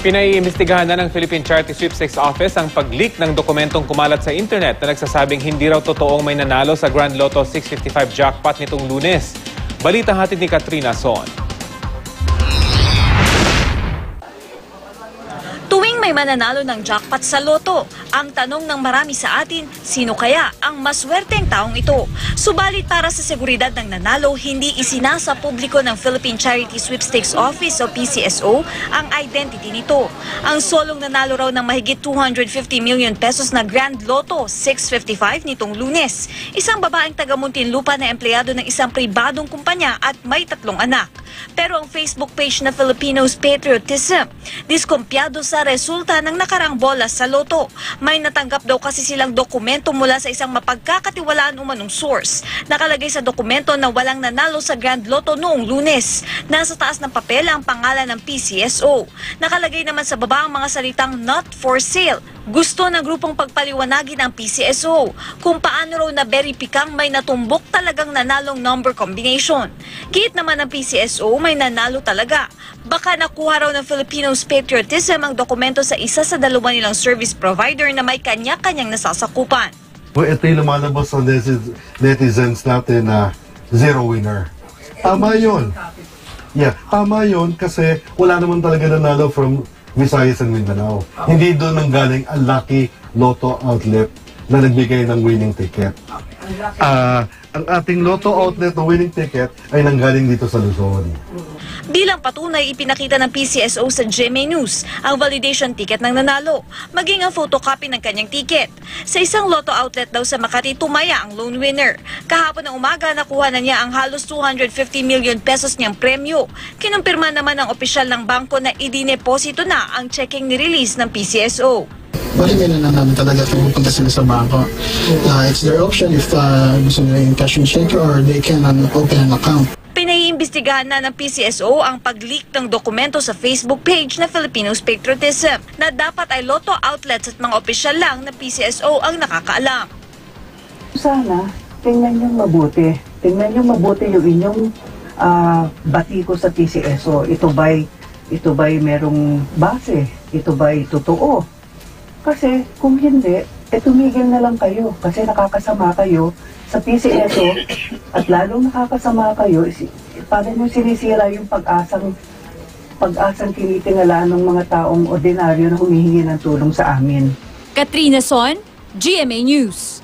Pinaiimbestigahan na ng Philippine Charity Sweepstakes Office ang pag-leak ng dokumentong kumalat sa internet na nagsasabing hindi raw totoong may nanalo sa Grand Lotto 655 jackpot nitong Lunes. Balita hatid ni Katrina Son. Tuwing may mananalo ng jackpot sa loto, ang tanong ng marami sa atin, sino kaya ang maswerteng taong ito? Subalit para sa seguridad ng nanalo, hindi isinasa publiko ng Philippine Charity Sweepstakes Office o PCSO ang identity nito. Ang solong nanalo raw ng mahigit 250 million pesos na Grand Lotto 655 nitong Lunes. Isang babaeng taga Muntinlupa na empleyado ng isang pribadong kumpanya at may 3 anak. Pero ang Facebook page na Filipinos Patriotism, diskumpiyado sa resulta ng nakarang bola sa loto. May natanggap daw kasi silang dokumento mula sa isang mapagkakatiwalaan umanong source. Nakalagay sa dokumento na walang nanalo sa Grand Lotto noong Lunes. Nasa taas ng papel ang pangalan ng PCSO. Nakalagay naman sa baba ang mga salitang not for sale. Gusto ng grupong pagpaliwanagin ng PCSO kung paano raw na-beripikang may natumbok talagang nanalong number combination. Giit naman ng PCSO may nanalo talaga. Baka nakuha raw ng Filipinos Patriotism ang dokumento sa isa sa 2 nilang service provider na may kanya-kanyang nasasakupan. Ito'y lumalabas sa netizens natin na zero winner. Tama yun. Tama yun kasi wala naman talaga nanalo from Visayas and Mindanao. Hindi doon nanggaling ang Lucky Lotto Outlet na nagbigay ng winning ticket. Ang ating Lotto Outlet na winning ticket ay nanggaling dito sa Luzon. Bilang patunay, ipinakita ng PCSO sa GMA News ang validation ticket ng nanalo, maging ang photocopy ng kanyang ticket. Sa isang Lotto outlet daw sa Makati, tumaya ang lone winner. Kahapon ng umaga, nakuha na niya ang halos 250 million pesos niyang premyo. Kinumpirma naman ng opisyal ng bangko na idineposito na ang checking ni-release ng PCSO. Bali, may namin talaga pupunta sila sa bangko. It's their option if gusto nila yung cash and check or they can open an account. Pinaiimbestigahan na ng PCSO ang pag-leak ng dokumento sa Facebook page na Filipinos Patriotism na dapat ay Lotto outlets at mga opisyal lang na PCSO ang nakakaalam. Sana, tingnan nyo mabuti. Tingnan nyo mabuti yung inyong batiko sa PCSO. Ito ba'y merong base? Ito ba'y totoo? Kasi kung hindi, tumigil na lang kayo kasi nakakasama kayo sa PCSO at lalong nakakasama kayo, paano nyo sinisira yung pag-asang tinitingala ng mga taong ordinaryo na humihingi ng tulong sa amin. Katrina Son, GMA News.